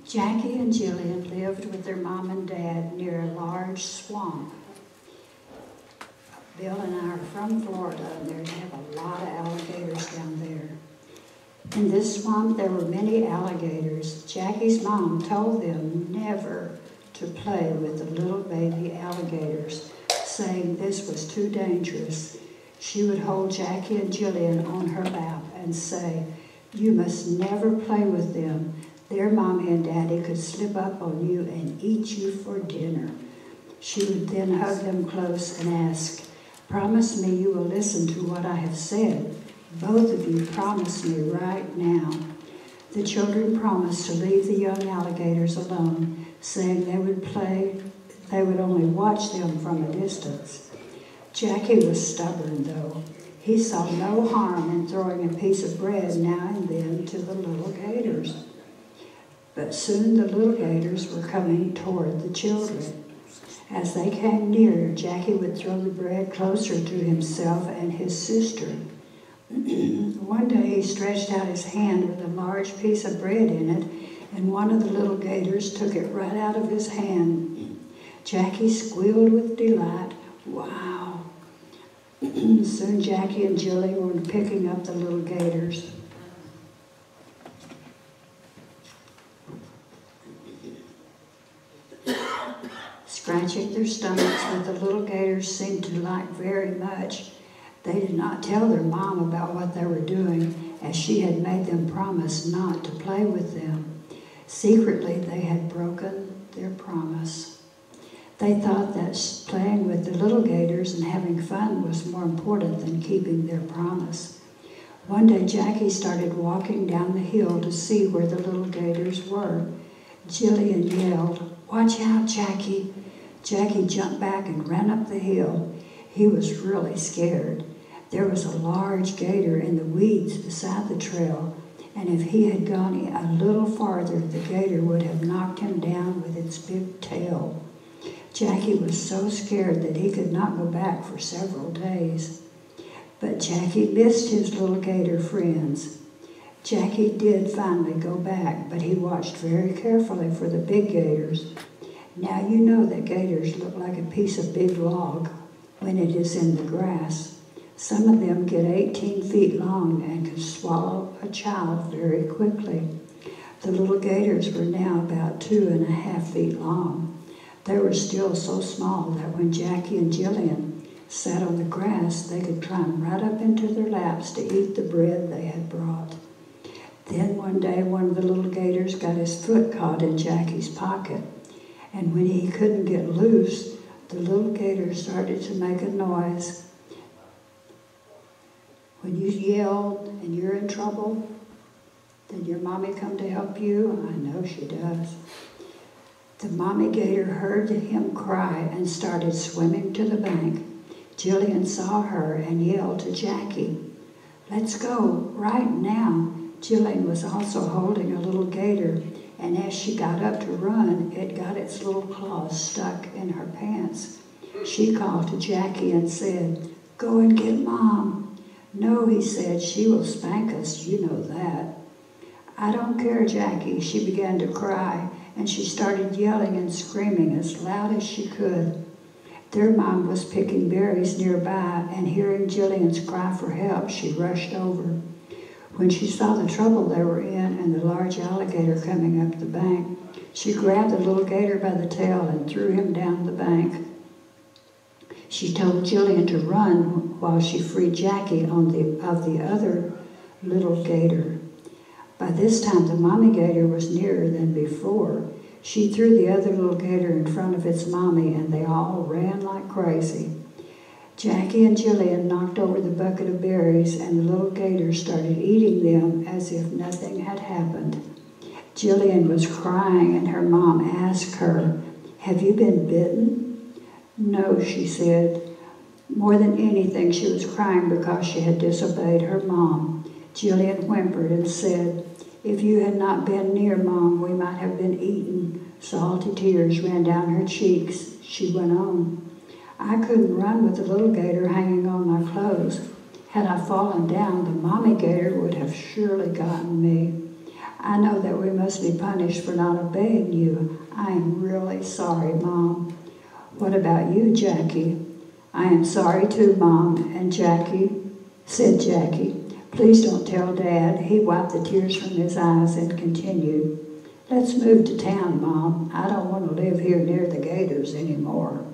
Jackie and Jillian lived with their mom and dad near a large swamp. Bill and I are from Florida, and they have a lot of alligators down there. In this swamp, there were many alligators. Jackie's mom told them never to play with the little baby alligators, saying this was too dangerous. She would hold Jackie and Jillian on her lap and say, "You must never play with them. Their mommy and daddy could slip up on you and eat you for dinner." She would then hug them close and ask, "Promise me you will listen to what I have said. Both of you promise me right now." The children promised to leave the young alligators alone, saying they would only watch them from a distance. Jackie was stubborn, though. He saw no harm in throwing a piece of bread now and then to the little gators. But soon the little gators were coming toward the children. As they came near, Jackie would throw the bread closer to himself and his sister. One day he stretched out his hand with a large piece of bread in it, and one of the little gators took it right out of his hand. Jackie squealed with delight. Wow! Soon Jackie and Jillian were picking up the little gators. Scratching their stomachs, what the little gators seemed to like very much. They did not tell their mom about what they were doing, as she had made them promise not to play with them. Secretly, they had broken their promise. They thought that playing with the little gators and having fun was more important than keeping their promise. One day, Jackie started walking down the hill to see where the little gators were. Jillian yelled, "Watch out, Jackie!" Jackie jumped back and ran up the hill. He was really scared. There was a large gator in the weeds beside the trail, and if he had gone a little farther, the gator would have knocked him down with its big tail. Jackie was so scared that he could not go back for several days. But Jackie missed his little gator friends. Jackie did finally go back, but he watched very carefully for the big gators. Now you know that gators look like a piece of big log when it is in the grass. Some of them get 18 feet long and can swallow a child very quickly. The little gators were now about 2.5 feet long. They were still so small that when Jackie and Jillian sat on the grass, they could climb right up into their laps to eat the bread they had brought. Then one day, one of the little gators got his foot caught in Jackie's pocket, and when he couldn't get loose, the little gator started to make a noise. When you yell and you're in trouble, did your mommy come to help you? I know she does. The mommy gator heard him cry and started swimming to the bank. Jillian saw her and yelled to Jackie, "Let's go, right now." Jillian was also holding a little gator, and as she got up to run, it got its little claws stuck in her pants. She called to Jackie and said, "Go and get Mom." "No," he said, "she will spank us, you know that." "I don't care, Jackie." She began to cry, and she started yelling and screaming as loud as she could. Their mom was picking berries nearby, and hearing Jillian's cry for help, she rushed over. When she saw the trouble they were in and the large alligator coming up the bank, she grabbed the little gator by the tail and threw him down the bank. She told Jillian to run while she freed Jackie of the other little gator. By this time, the mommy gator was nearer than before. She threw the other little gator in front of its mommy, and they all ran like crazy. Jackie and Jillian knocked over the bucket of berries, and the little gators started eating them as if nothing had happened. Jillian was crying, and her mom asked her, "Have you been bitten?" "No," she said. More than anything, she was crying because she had disobeyed her mom. Jillian whimpered and said, "If you had not been near Mom, we might have been eaten." Salty tears ran down her cheeks. She went on, "I couldn't run with the little gator hanging on my clothes. Had I fallen down, the mommy gator would have surely gotten me. I know that we must be punished for not obeying you. I am really sorry, Mom. What about you, Jackie? I am sorry too, Mom. And Jackie, said Jackie, please don't tell Dad. He wiped the tears from his eyes and continued, let's move to town, Mom. I don't want to live here near the Gators anymore.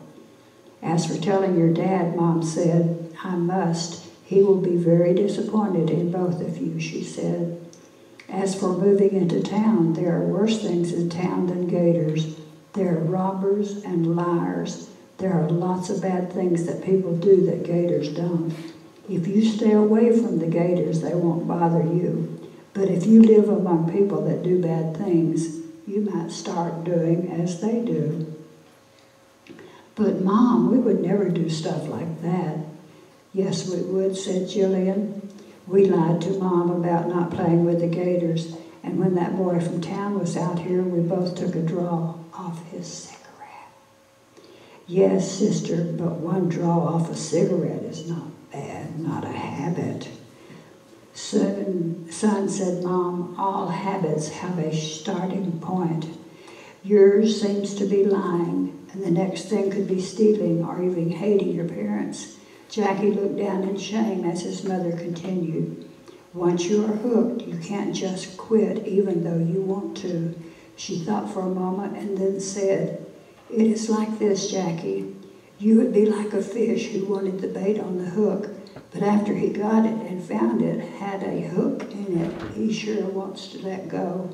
As for telling your dad, Mom said, I must. He will be very disappointed in both of you, she said. As for moving into town, there are worse things in town than gators. There are robbers and liars. There are lots of bad things that people do that gators don't. If you stay away from the gators, they won't bother you. But if you live among people that do bad things, you might start doing as they do. But Mom, we would never do stuff like that. Yes, we would, said Jillian. We lied to Mom about not playing with the gators, and when that boy from town was out here, we both took a draw off his cigarette. Yes, sister, but one draw off a cigarette is not bad, not a habit. Son, said Mom, all habits have a starting point. Yours seems to be lying, and the next thing could be stealing or even hating your parents. Jackie looked down in shame as his mother continued. Once you are hooked, you can't just quit even though you want to. She thought for a moment and then said, it is like this, Jackie. You would be like a fish who wanted the bait on the hook, but after he got it and found it had a hook in it, he sure wants to let go.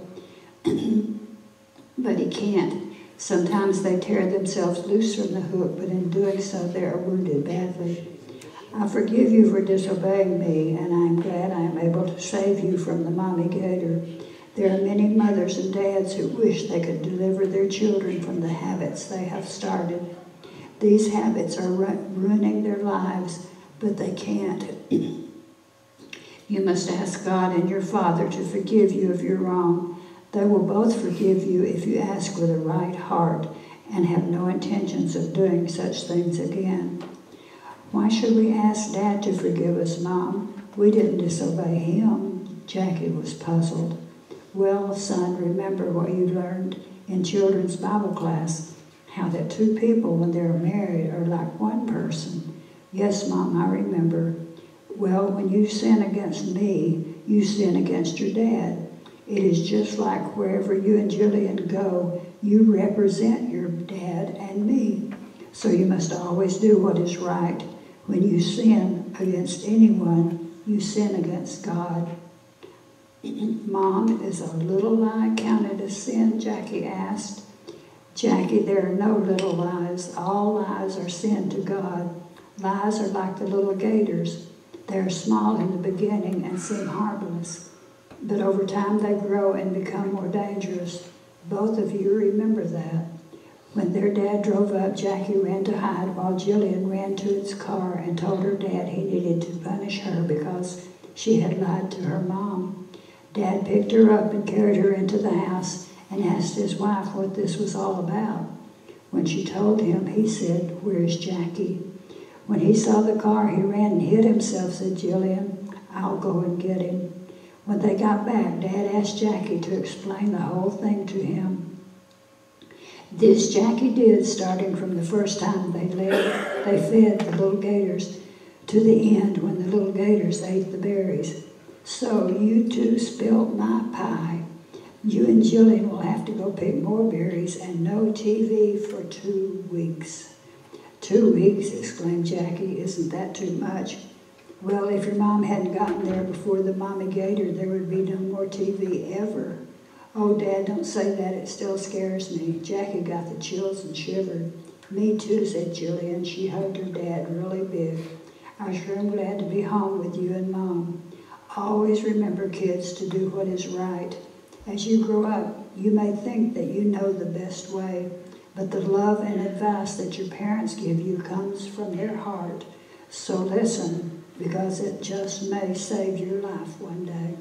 But he can't. Sometimes they tear themselves loose from the hook, but in doing so they are wounded badly. I forgive you for disobeying me, and I am glad I am able to save you from the mommy gator. There are many mothers and dads who wish they could deliver their children from the habits they have started. These habits are ruining their lives, but they can't. You must ask God and your Father to forgive you if you're wrong. They will both forgive you if you ask with a right heart and have no intentions of doing such things again. Why should we ask Dad to forgive us, Mom? We didn't disobey him. Jackie was puzzled. Well, son, remember what you learned in children's Bible class, how that two people, when they're married, are like one person. Yes, Mom, I remember. Well, when you sin against me, you sin against your dad. It is just like wherever you and Jillian go, you represent your dad and me. So you must always do what is right. When you sin against anyone, you sin against God. Mom, is a little lie counted as sin? Jackie asked. Jackie, there are no little lies. All lies are sin to God. Lies are like the little gators. They are small in the beginning and seem harmless, but over time they grow and become more dangerous. Both of you remember that. When their dad drove up, Jackie ran to hide while Jillian ran to its car and told her dad he needed to punish her because she had lied to her mom. Dad picked her up and carried her into the house and asked his wife what this was all about. When she told him, he said, "Where's Jackie?" When he saw the car, he ran and hid himself, said Jillian. "I'll go and get him." When they got back, Dad asked Jackie to explain the whole thing to him. This Jackie did, starting from the first time they fed the little gators to the end when the little gators ate the berries. So you two spilt my pie. You and Jillian will have to go pick more berries and no TV for 2 weeks. 2 weeks, exclaimed Jackie. Isn't that too much? Well, if your mom hadn't gotten there before the mommy gator, there would be no more TV ever. Oh, Dad, don't say that. It still scares me. Jackie got the chills and shivered. Me too, said Jillian. She hugged her dad really big. I sure am glad to be home with you and Mom. Always remember, kids, to do what is right. As you grow up, you may think that you know the best way, but the love and advice that your parents give you comes from their heart. So listen, because it just may save your life one day.